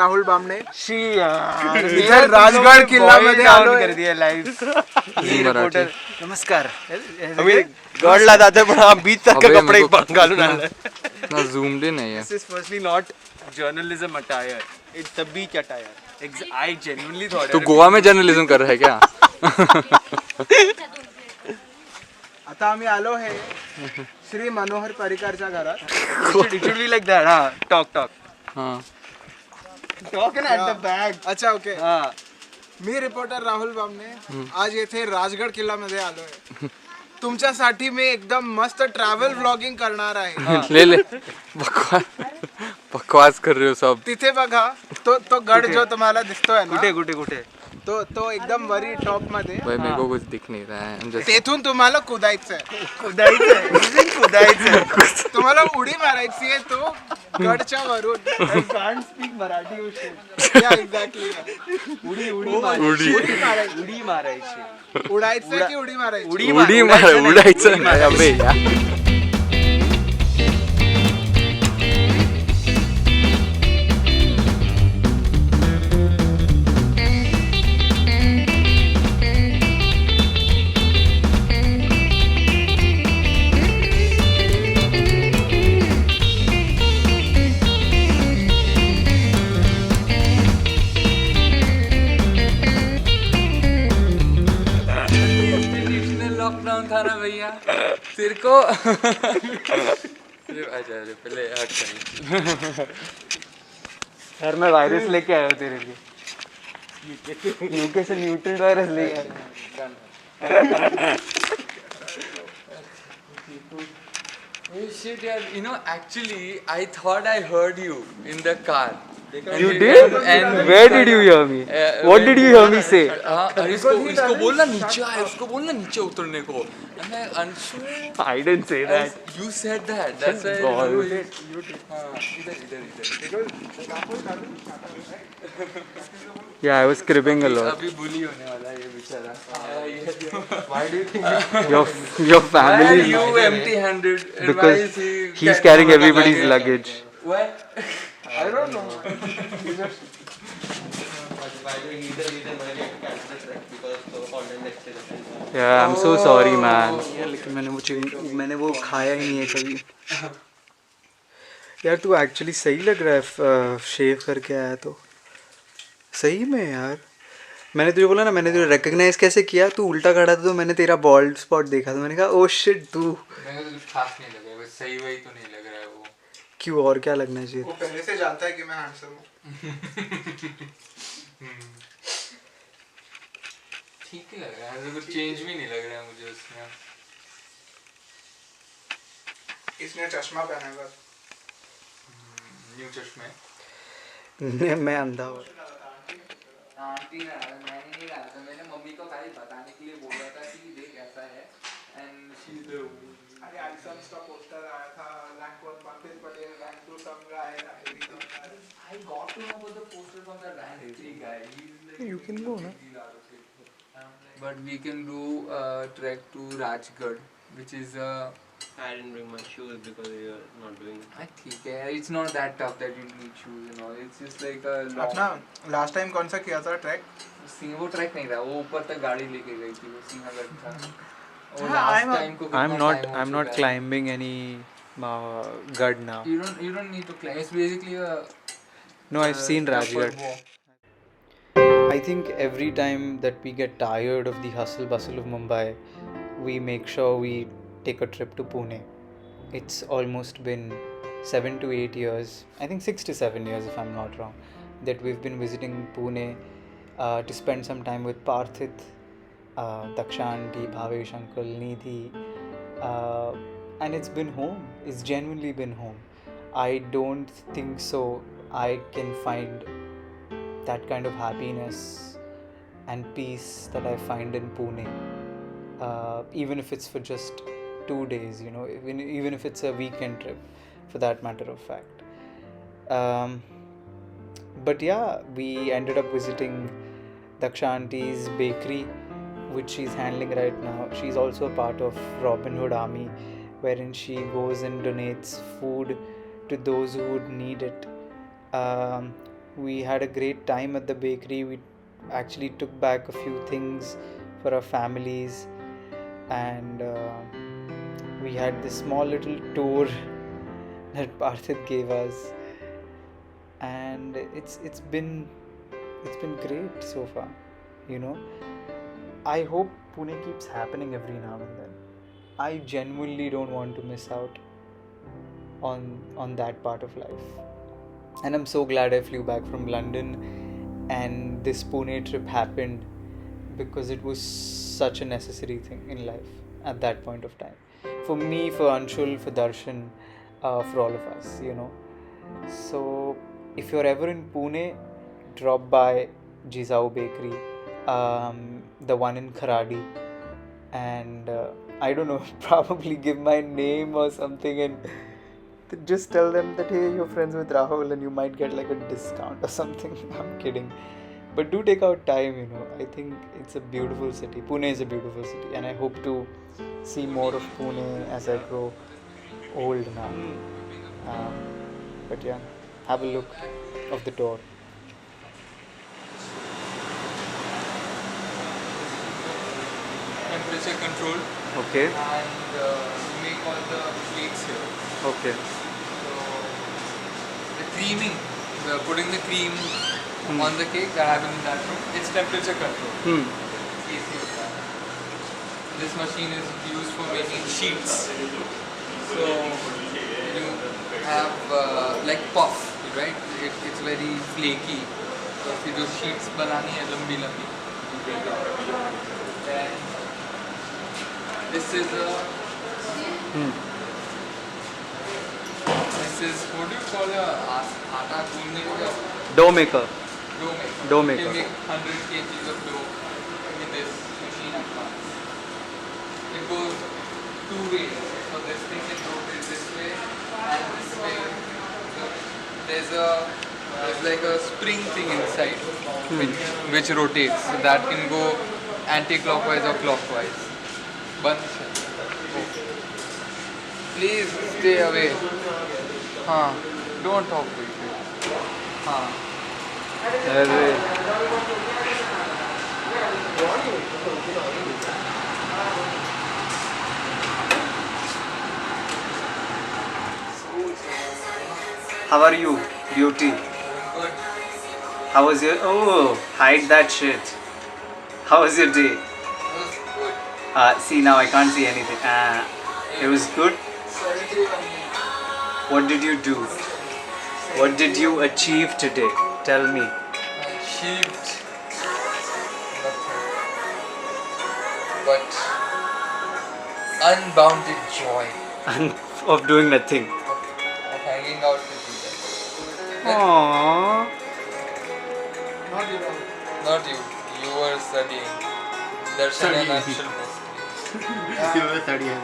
राहुल बामणे इधर राजगड किल्ल्यामध्ये आलोय. कर दिया लाइव रिपोर्टर. नमस्कार. आम्ही गडला जातोय पण हा बीच सारखे कपडे घालून आलाय. ना zoomed in है ये. This is firstly not journalism attire. It's the beach attire. I genuinely thought. तू गोवा में जर्नलिज्म कर रहा है क्या? आता आम्ही आलो आहे श्री मनोहर पर्रिकरच्या घरात. It should be like that. हाँ, talk. हाँ. Talk and at the back. अच्छा ओके. हाँ. मी रिपोर्टर राहुल बामणे आज येथे राजगड किल्ल्यामध्ये आलोय. तुमच्यासाठी मी एकदम मस्त ट्रॅव्हल व्लॉगिंग करणार आहे. ले बकवास कर रहे हो सब. तिथे बघा तो गड जो तुम्हाला दिसतोय ना, कुठे? तो एकदम वरी टॉप मध्ये. भाई मेरे को कुछ दिख नहीं रहा है. I'm just- तेथून तुम्हाला कुदायचंय. कुदायचं. तुम्हाला उडी मारायची आहे तो गडच्या वरून. Can't speak Marathi. एक्झॅक्टली. उडी मारायची. उडायचं की उडी मारायची. उडायचं नाही अबे यार. लॉकडाउन था ना भैया तेरे को. अच्छा पहले हट कर. यार मैं वायरस लेके आया हूँ तेरे लिए. यूके से म्यूटेंट वायरस लेके आया. Oh shit यार, you know actually I thought I heard you in the car. You did? And Where did you hear me? What did you hear me say? इसको बोलना नीचे आए, उसको बोलना नीचे उतरने को. And I Anshu, I didn't say that. you said that. That's why God. you did. हाँ, इधर. Yeah, I was cribbing a lot. अभी bully होने वाला है ये बेचारा. Why do you think? Your Why are family. you empty-handed? And why Because is he he's carrying everybody's luggage. Why? I don't know. Yeah, I'm so sorry, man. यार लेकिन मैंने वो खाया ही नहीं है कभी. यार तू एक्चुअली सही लग रहा है शेव करके आया तो. सही में यार. मैंने तुझे बोला ना, मैंने तुझे रिकग्नाइज कैसे किया. तू उल्टा खड़ा था तो मैंने तेरा बॉल्ड स्पॉट देखा था. मैंने कहा ओ शिट तू. मेरे को कुछ खास नहीं लगा, बस सही वही तो नहीं लग रहा है वो. क्यों, और क्या लगना चाहिए. वो पहले से जानता है कि मैं हैंडसम हूँ. ठीक ही लग रहा है, ऐसा कुछ चेंज भी नहीं लग रहा है मुझे उसमें. इसने चश्मा पहना है बस. न्यू चश्मे. मैं अंधा हूँ. आंटी ने मैंने नहीं डाला था, मैंने मम्मी को खाली बताने के लिए बोला था कि देख ऐसा है. एंड शी इज द अरे आइसम्स का पोस्टर आया था. Rank 1 Pankaj Patel, rank 2 some guy. I got to know about the poster from the rank 3 guy. He's like, You can go, na? But we can do a trek to Rajgarh, which is I didn't bring my shoes because you're not doing. ठीक है. It's not that tough that you need shoes and all. It's just like a अपना last time कौन सा किया था track? वो track नहीं था, वो ऊपर तक गाड़ी लेके गई थी, वो सिंहगढ़ था. और हाँ, last time को कितना I'm time हो not चुका है. climbing any gad now. You don't need to climb. It's basically a No, I've seen upward Rajgarh. walk. I think every time that we get tired of the hustle bustle of Mumbai, we make sure we take a trip to Pune. It's almost been 7 to 8 years, I think 6 to 7 years if I'm not wrong, that we've been visiting Pune to spend some time with Parthit, Daksha aunty, Bhavesh uncle, Nidhi, and it's been home. It's genuinely been home. I don't think so I can find that kind of happiness and peace that I find in Pune, even if it's for just 2 days, you know, even if it's a weekend trip, for that matter of fact. But yeah, we ended up visiting Daksha auntie's bakery, which she's handling right now. She's also a part of Robin Hood Army, wherein she goes and donates food to those who would need it. We had a great time at the bakery. We actually took back a few things for our families, and we had this small little tour that Parthit gave us, and it's been great so far. You know, I hope Pune keeps happening every now and then. I genuinely don't want to miss out on that part of life. And I'm so glad I flew back from London and this Pune trip happened, because it was such a necessary thing in life at that point of time. For me, for Anshul, for Darshan, for all of us, you know. So if you're ever in Pune, drop by Jizao Bakery, the one in Kharadi, and I don't know, probably give my name or something, and just tell them that hey, you're friends with Rahul and you might get like a discount or something. I'm kidding, but do take out time, you know. I think it's a beautiful city. Pune is a beautiful city, and I hope to see more of Pune as I grow old now. But yeah, have a look of the door. Temperature control, Okay. and you make all the flakes here. Okay. So the creaming, putting the cream on the cake, that happens in that room. It's temperature control. AC होता है. This machine is used for making sheets. So you have like puff, right? It's very flaky. So if you do sheets बनानी है लंबी लंबी. Then this is a this is, what do you call a atta gundne ka Dough maker. dough maker. Dough You maker. can make 100 kgs of dough in this machine at once. It goes two ways. So this thing can rotate this way and this way. So there's like a spring thing inside which rotates. So that can go anti-clockwise or clockwise. Band hai. Please stay away. हाँ, don't talk to each other. हाँ. How are you, beauty? Good. How was your... Oh, hide that shit. How was your day? That was good. See, now I can't see anything. It was good. What did you do? What did you achieve today? Tell me. Achieved nothing, but unbounded joy Of doing nothing. of hanging out with you guys. Aww. Not you. You were studying. Darshan and Anshul mostly. You were studying.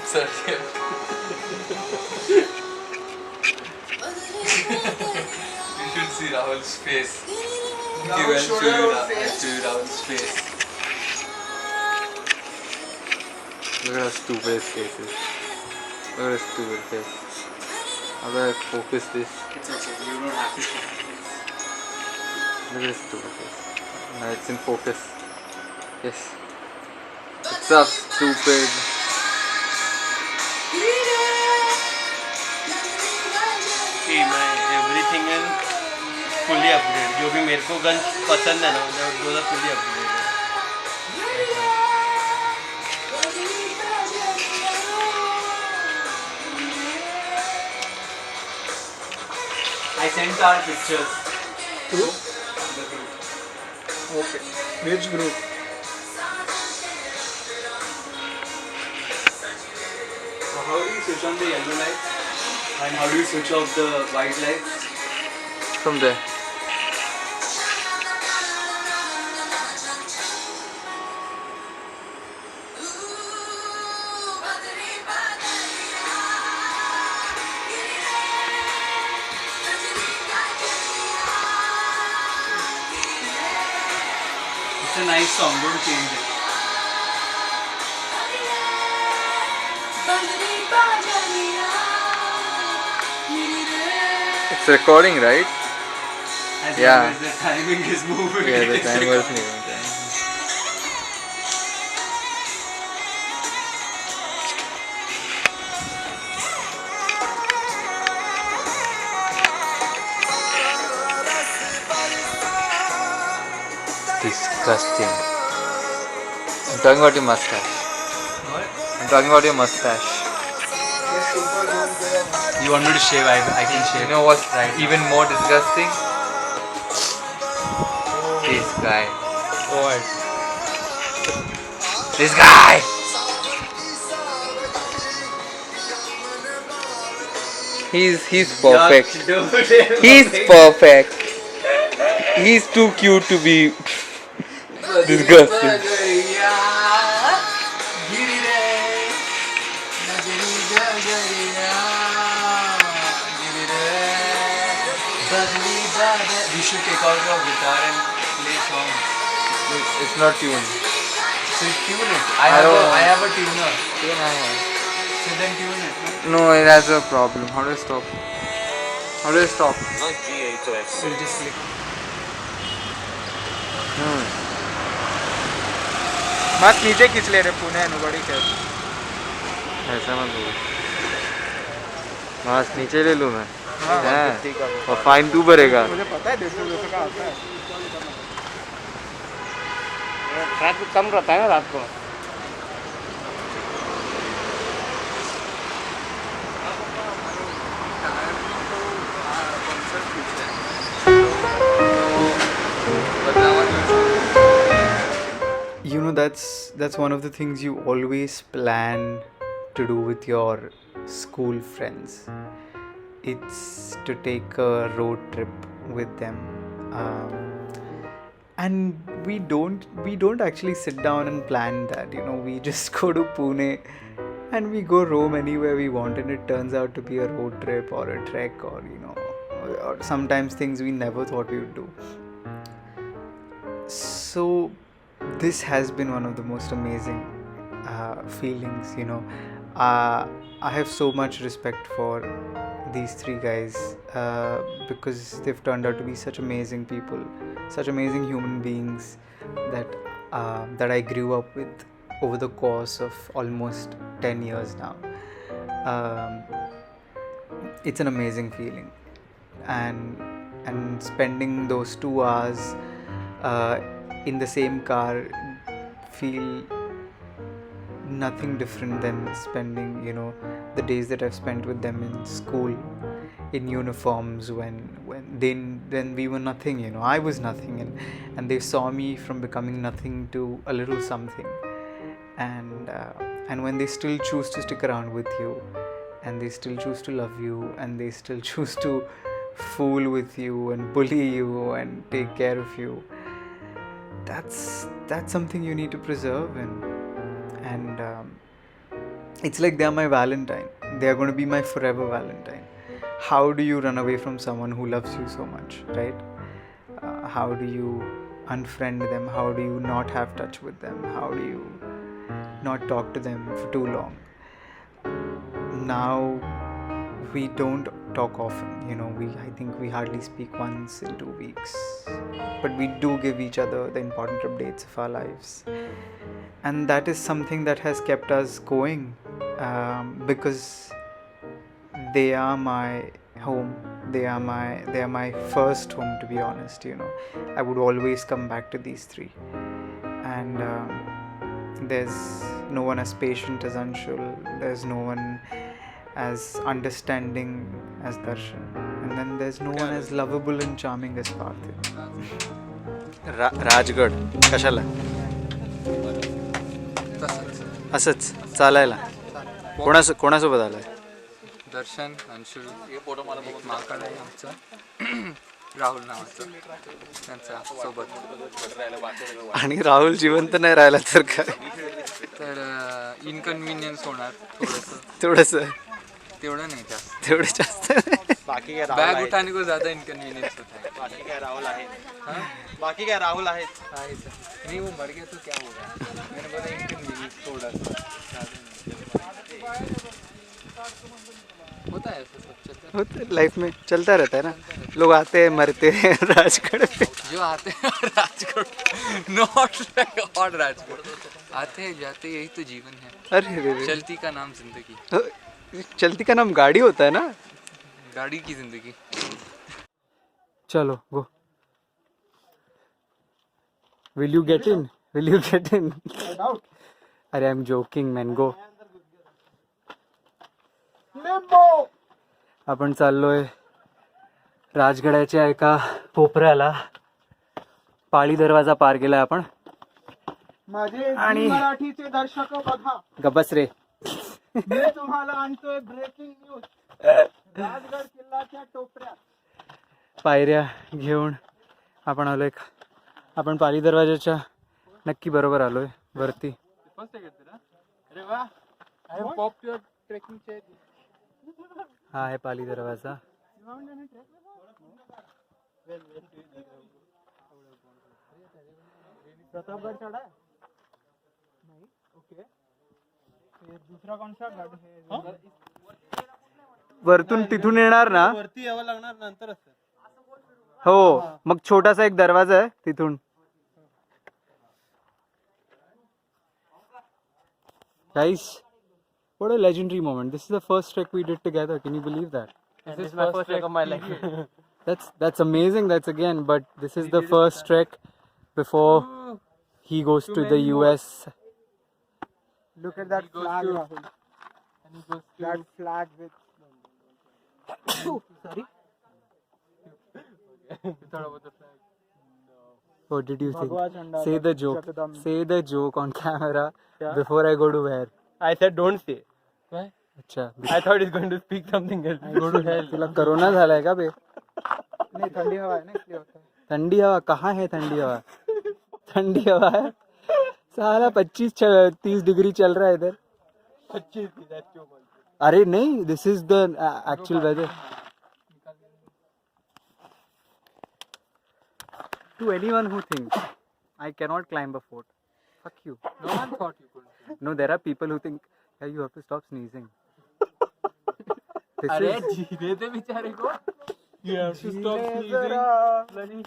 Studying. You should see Rahul's face. Rahul I'll showed show you Rahul's face. I'll show you Rahul's face. Look at how stupid his face is. Look at his stupid face. How do I focus this? It's okay. You don't have to show Look at his stupid face. Now it's in focus. Yes. What's up, stupid? कि मैं everything in fully upgrade जो भी मेरे को gun पसंद है ना वो तो फुली अपग्रेड है I sent our pictures. Okay. Which group? So how do you switch on the yellow lights? And how do you switch off the white lights? From there. It's a nice song. Don't change it. It's recording, right? As Yeah. long as the timing is moving. Yeah, the it's time like- was moving. Disgusting. I'm talking about your mustache. What? I'm talking about your mustache. You want me to shave? I can shave. You know what's Right. even more disgusting? This guy. What? This guy! He's perfect. He's perfect. He's too cute to be disgusting. We should take out your guitar and play songs. It's not tuned. So tune it. don't- I have a tuner. So then tune it. No, it has a problem. How do I stop? How do I stop? We'll just click. मत नीचे खींच ले रे Pune nobody care ऐसा मत बोल। बस नीचे ले लूँ मैं। हैं? और फाइन तू भरेगा। मुझे पता है 150 का आता है ट्रैफिक कम रहता है ना रात को। You know, that's one of the things you always plan to do with your school friends. It's to take a road trip with them, and we don't actually sit down and plan that. You know, we just go to Pune and we go roam anywhere we want, and it turns out to be a road trip or a trek, or or sometimes things we never thought we would do. So this has been one of the most amazing feelings. I have so much respect for these three guys because they've turned out to be such amazing people, such amazing human beings that I grew up with over the course of almost 10 years now. It's an amazing feeling, and spending those 2 hours in the same car feel nothing different than spending the days that I've spent with them in school in uniforms when we were nothing. I was nothing, and they saw me from becoming nothing to a little something, and when they still choose to stick around with you, and they still choose to love you, and they still choose to fool with you and bully you and take care of you, that's something you need to preserve. And it's like they're my Valentine. They're going to be my forever Valentine. How do you run away from someone who loves you so much, right? How do you unfriend them? How do you not have touch with them? How do you not talk to them for too long? Now we don't talk often. I think we hardly speak once in 2 weeks, but we do give each other the important updates of our lives, and that is something that has kept us going, because they are my home. They are my first home, to be honest. I would always come back to these three, and there's no one as patient as Anshul. There's no one as understanding as Darshan, and then there's no one as lovable and charming as Parthiv. Rajgad कशाला असंच चालायला कोणासोबत आलाय दर्शन अंशुल एक माकड आहे आमचा राहुल नावाचा त्यांचा सोबत आणि राहुल जिवंत नाही राहिला तर काय तर इनकन्व्हिनियन्स होणार थोडंसं तेवढं नहीं था तेवढे जास्त बाकी क्या बैग उठाने को ज़्यादा इनकन्वीनियंस होता है बाकी क्या राहुल आहे बाकी क्या राहुल आहे नहीं वो मर गया तो क्या होगा मैंने बोला इनकन्वीनियंस थोड़ा सा वो होता है ऐसा सब चलता है। लाइफ में चलता रहता है ना, लोग आते हैं मरते हैं राजगढ़ पे। जो आते हैं राजकोट, नॉट और राजकोट, आते हैं जाते हैं, यही तो जीवन है। अरे रे रे। चलती का नाम जिंदगी, चलती का नाम गाड़ी होता है ना। गाड़ी की जिंदगी। चलो go. Will you get in? Will you get in? अरे I am joking man, go. आपण चाललोय राजगडाच्या एका कोपऱ्याला. पाळी दरवाजा पार केलाय आपण. माझे आणि- मराठीचे दर्शक बघा, गबस रे. मी तुम्हाला आणतोय ब्रेकिंग न्यूज. राजगड किल्ल्याच्या टोपऱ्यात पायऱ्या घेऊन आपण आलोय. आपण पाली दरवाजाच्या नक्की बरोबर आलोय वरती. अरे वा, I popped your trekking chair. हा आहे पाली दरवाजा. प्रतापगड चढ़ा है? नहीं, ओके. ये दूसरा कौन सा गड है? वरतून तिथून येणार ना. वरती यावं लागणार नंतर असतं. हो, मग छोटासा एक दरवाजा आहे तिथून. Guys, what a legendary moment. This is the first trek we did together. Can you believe that? This is my first trek of my life. That's amazing. That's again, but this is the first trek before he goes to the US. Look at that flag, Rahul. That flag with. Sorry. What did you Bhagwa think? Chanda, Say the joke. Shakadam. Say the joke on camera before I go to where? I said don't say. Why? अच्छा. I thought he's going to speak something else. Go to hell. तुला corona झालाय का बे? नहीं, ठंडी हवा है ना, इसलिए होता है. ठंडी हवा कहाँ है? ठंडी हवा ठंडी हवा है साला 25-30 डिग्री चल रहा है इधर. अरे नहीं, this is the actual weather. To anyone who thinks I cannot climb a fort, fuck you. No one thought you could. No, there are people who think, hey, you have to stop sneezing. This अरे is धीरे दे बेचारे को. You have to stop जरा. sneezing.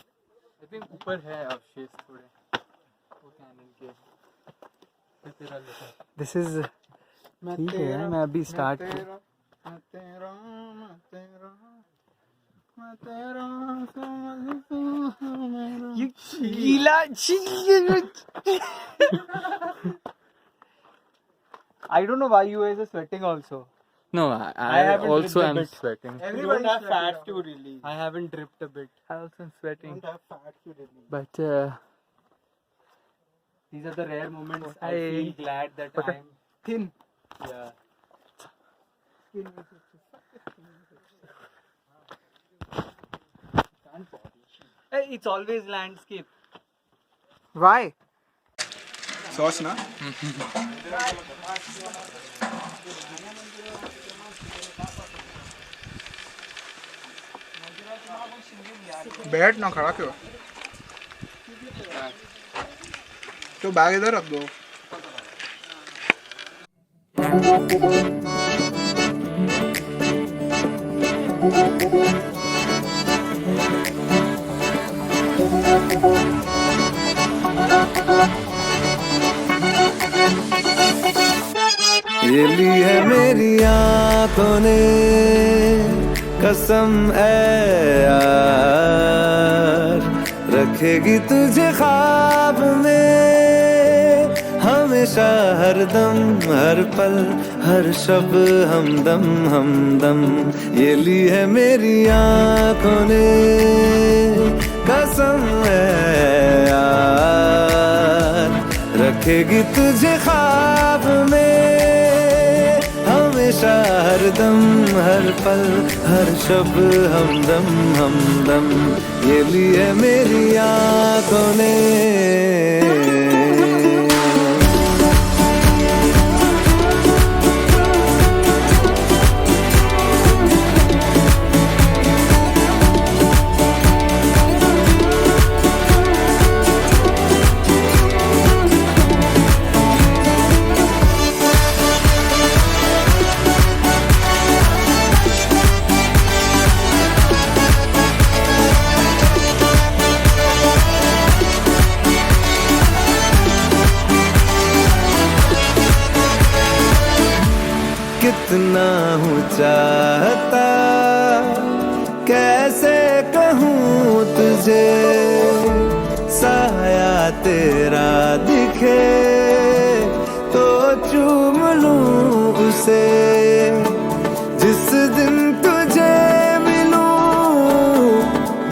I think ऊपर है अवशेष थोड़े वो कैनन के. मैं तेरा लेता हूँ. this is ठीक है. मैं अभी स्टार्ट मैं तेरा गीला. I don't know why you guys are sweating also. No, I haven't also dripped a am bit. sweating. Everybody have fat to release. I haven't dripped a bit. I also am sweating. Don't have fat to release. But these are the rare moments I feel glad that I am Thin. yeah. Hey, it's always landscape. Why? Sauce ना? बैठ ना, खड़ा क्यों? तो bag इधर रख दो. ये ली है मेरी आंखों ने कसम है यार, रखेगी तुझे ख्वाब में हमेशा, हर दम हर पल हर शब हमदम हमदम. ये ली है मेरी आंखों ने कसम है यार, रखेगी तुझे ख्वाब में हमेशा, हर दम हर पल हर शब हमदम हमदम. ये ली है मेरी आंखों ने. तेरा दिखे तो चूम लूं उसे, जिस दिन तुझे मिलूं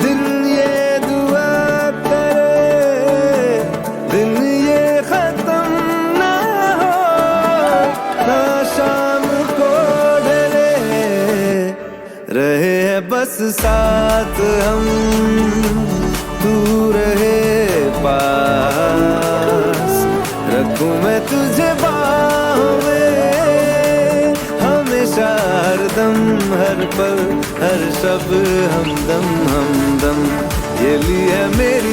दिन ये दुआ करे, दिन ये खत्म ना हो, ना शाम को ढले, रहे बस साथ हम, तू रहे पास, रखूं मैं तुझे बाहों में, हमेशा हरदम, हर पल हर शब हमदम हमदम, ये ली है मेरी